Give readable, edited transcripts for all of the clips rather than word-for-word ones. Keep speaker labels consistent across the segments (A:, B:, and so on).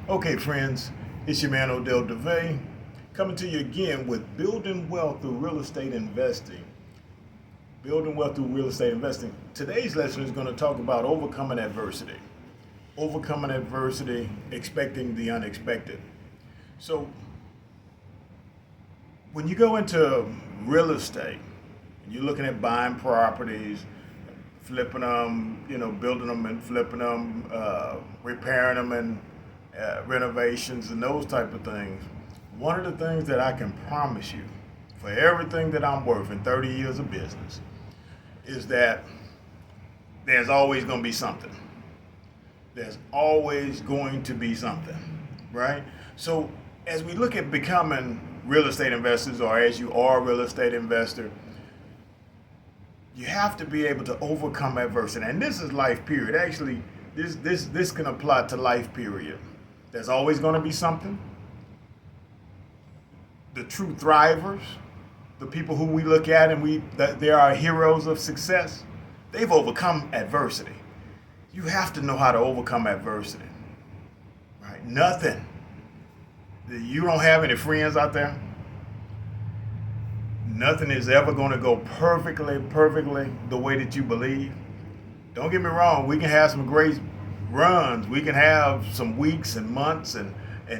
A: Okay, friends, it's your man Odell DeVay coming to you again with Building Wealth Through Real Estate Investing. Building Wealth Through Real Estate Investing. Today's lesson is going to talk about overcoming adversity. Overcoming adversity, expecting the unexpected. So, when you go into real estate, you're looking at buying properties, flipping them, building them and flipping them, repairing them and renovations and those type of things. One of the things that I can promise you for everything that I'm worth in 30 years of business is that there's always going to be something. There's always going to be something, right? So as we look at becoming real estate investors, or as you are a real estate investor, you have to be able to overcome adversity. And this is life period. Actually, this can apply to life period. There's always going to be something. The true thrivers, the people who we look at and they are heroes of success, they've overcome adversity. You have to know how to overcome adversity, right? Nothing. You don't have any friends out there. Nothing is ever going to go perfectly the way that you believe. Don't get me wrong, we can have some great runs. We can have some weeks and months and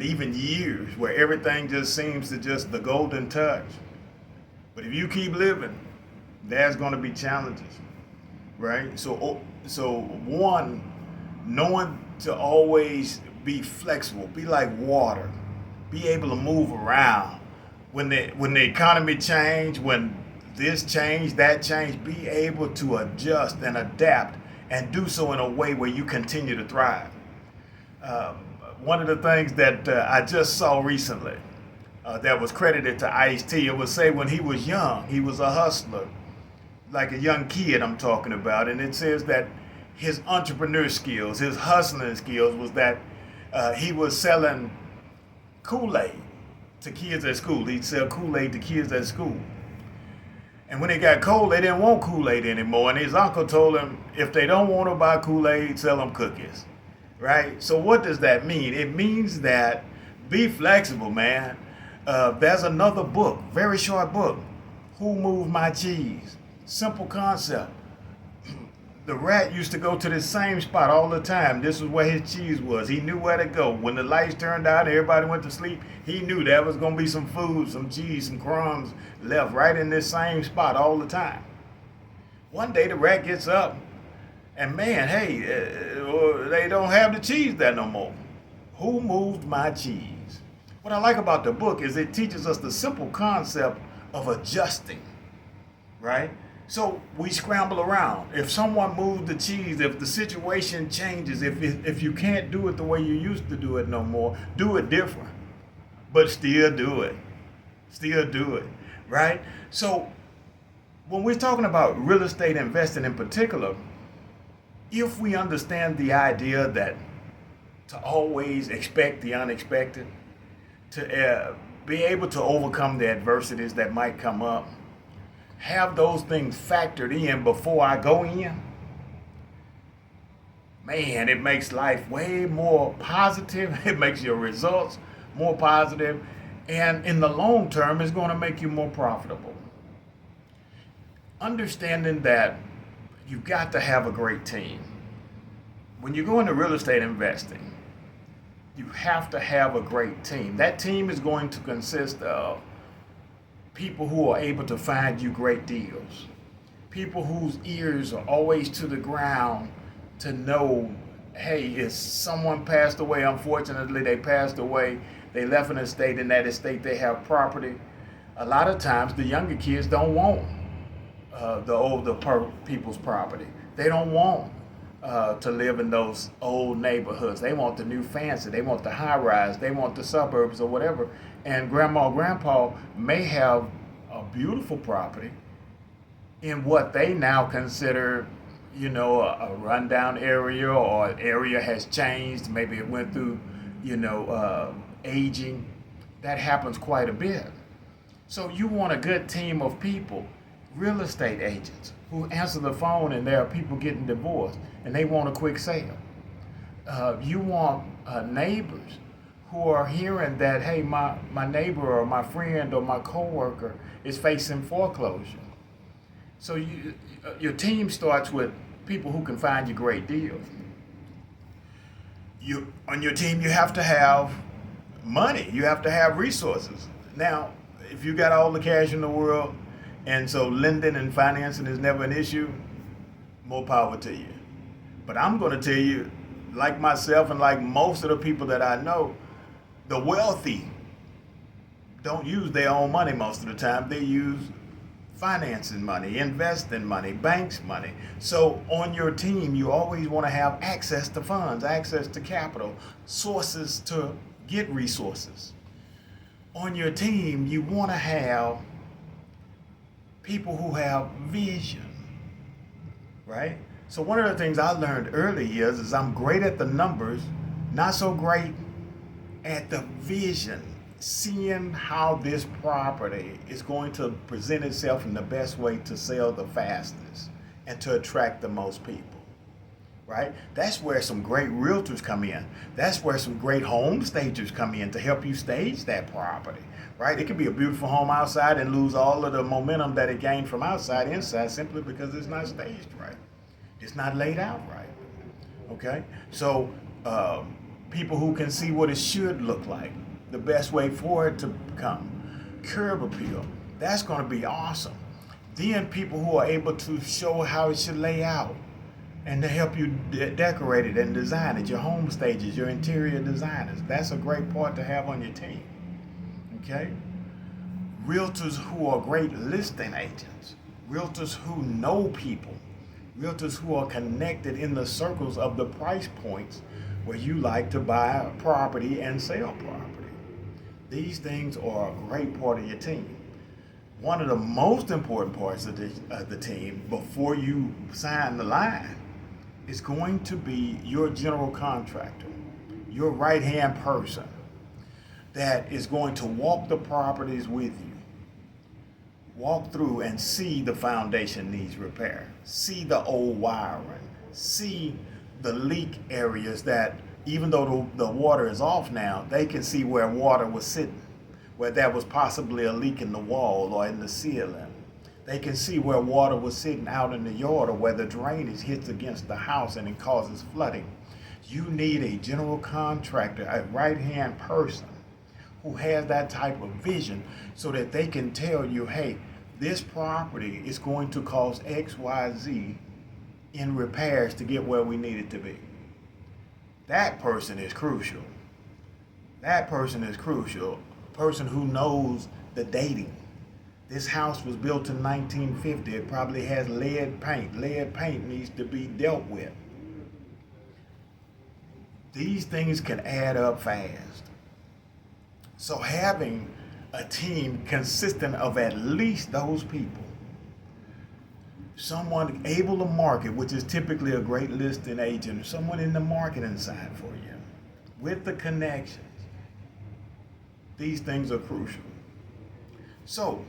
A: even years where everything just seems to just the golden touch. But if you keep living, there's going to be challenges, right? So one, knowing to always be flexible, be like water, be able to move around. When the economy change, when this change, that change, be able to adjust and adapt and do so in a way where you continue to thrive. One of the things that I just saw recently that was credited to Ice-T, it would say when he was young, he was a hustler, like a young kid I'm talking about, and it says that his entrepreneur skills, his hustling skills was that he was selling Kool-Aid to kids at school. He'd sell Kool-Aid to kids at school. And when it got cold, they didn't want Kool-Aid anymore. And his uncle told him, if they don't want to buy Kool-Aid, sell them cookies. Right? So what does that mean? It means that be flexible, man. There's another book, very short book, Who Moved My Cheese? Simple concept. The rat used to go to the same spot all the time. This is where his cheese was. He knew where to go. When the lights turned out, everybody went to sleep. He knew there was going to be some food, some cheese, some crumbs left right in this same spot all the time. One day the rat gets up and man, hey, they don't have the cheese there no more. Who moved my cheese? What I like about the book is it teaches us the simple concept of adjusting, right? So we scramble around. If someone moved the cheese, if the situation changes, if you can't do it the way you used to do it no more, do it different. But still do it. Still do it, right? So when we're talking about real estate investing in particular, if we understand the idea that to always expect the unexpected, to be able to overcome the adversities that might come up, have those things factored in before I go in, man, it makes life way more positive. It makes your results more positive, and in the long term, it's going to make you more profitable. Understanding that you've got to have a great team. When you go into real estate investing, you have to have a great team. That team is going to consist of people who are able to find you great deals, people whose ears are always to the ground to know, hey, if someone passed away, unfortunately they passed away, they left an estate, in that estate they have property. A lot of times the younger kids don't want the older people's property. They don't want to live in those old neighborhoods. They want the new fancy, they want the high rise, they want the suburbs or whatever. And grandma or grandpa may have a beautiful property in what they now consider, a rundown area, or an area has changed. Maybe it went through, aging. That happens quite a bit. So you want a good team of people, real estate agents, who answer the phone and there are people getting divorced and they want a quick sale. You want neighbors who are hearing that, hey, my neighbor or my friend or my coworker is facing foreclosure. So your team starts with people who can find you great deals. You on your team, you have to have money. You have to have resources. Now, if you got all the cash in the world, and so lending and financing is never an issue, more power to you. But I'm going to tell you, like myself and like most of the people that I know, the wealthy don't use their own money most of the time. They use financing money, investing money, banks money. So on your team, you always want to have access to funds, access to capital, sources to get resources. On your team, you want to have people who have vision, right? So one of the things I learned early years is I'm great at the numbers, not so great at the vision, seeing how this property is going to present itself in the best way to sell the fastest and to attract the most people, right? That's where some great realtors come in. That's where some great home stagers come in to help you stage that property, right? It could be a beautiful home outside and lose all of the momentum that it gained from outside inside simply because it's not staged right. It's not laid out right, okay? So people who can see what it should look like, the best way for it to come, curb appeal, that's going to be awesome. Then people who are able to show how it should lay out and to help you decorate it and design it, your home stages, your interior designers, that's a great part to have on your team, okay? Realtors who are great listing agents, realtors who know people, realtors who are connected in the circles of the price points where you like to buy property and sell property. These things are a great part of your team. One of the most important parts of the team before you sign the line is going to be your general contractor, your right-hand person that is going to walk the properties with you, walk through and see the foundation needs repair, see the old wiring, see the leak areas that even though the water is off now, they can see where water was sitting, where there was possibly a leak in the wall or in the ceiling. They can see where water was sitting out in the yard or where the drainage hits against the house and it causes flooding. You need a general contractor, a right-hand person who has that type of vision so that they can tell you, hey, this property is going to cost X, Y, Z in repairs to get where we need it to be. That person is crucial. That person is crucial. A person who knows the dating. This house was built in 1950. It probably has lead paint. Lead paint needs to be dealt with. These things can add up fast. So having a team consistent of at least those people, someone able to market, which is typically a great listing agent, someone in the marketing side for you, with the connections. These things are crucial. So,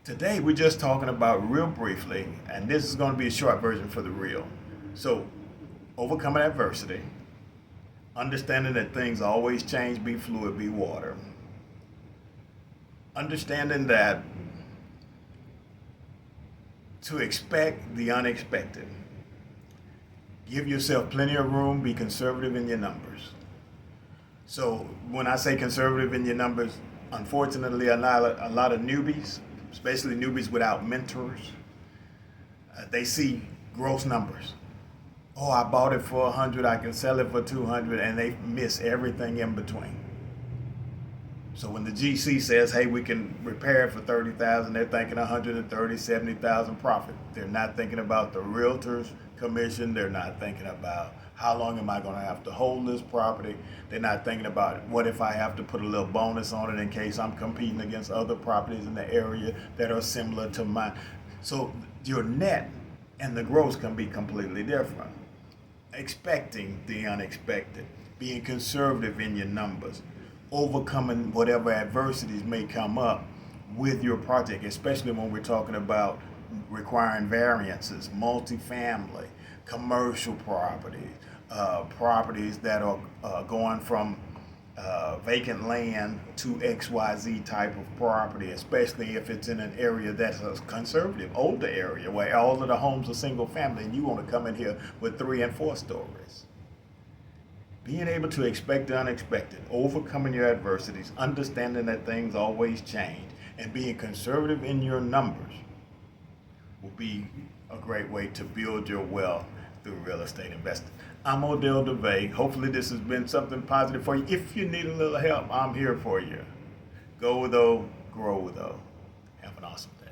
A: today we're just talking about real briefly, and this is going to be a short version for the real. So, overcoming adversity, understanding that things always change, be fluid, be water. Understanding that to expect the unexpected. Give yourself plenty of room, be conservative in your numbers. So when I say conservative in your numbers, unfortunately a lot of newbies, especially newbies without mentors, they see gross numbers. Oh, I bought it for 100, I can sell it for 200, and they miss everything in between. So when the GC says, hey, we can repair it for 30,000, they're thinking 130, 70,000 profit. They're not thinking about the realtor's commission. They're not thinking about how long am I going to have to hold this property. They're not thinking about what if I have to put a little bonus on it in case I'm competing against other properties in the area that are similar to mine. So your net and the gross can be completely different. Expecting the unexpected, being conservative in your numbers, overcoming whatever adversities may come up with your project, especially when we're talking about requiring variances, multifamily, commercial properties, properties that are going from vacant land to XYZ type of property, especially if it's in an area that's a conservative, older area where all of the homes are single family and you want to come in here with 3 and 4 stories. Being able to expect the unexpected, overcoming your adversities, understanding that things always change, and being conservative in your numbers will be a great way to build your wealth through real estate investing. I'm Odell DeVay. Hopefully this has been something positive for you. If you need a little help, I'm here for you. Go though, grow though. Have an awesome day.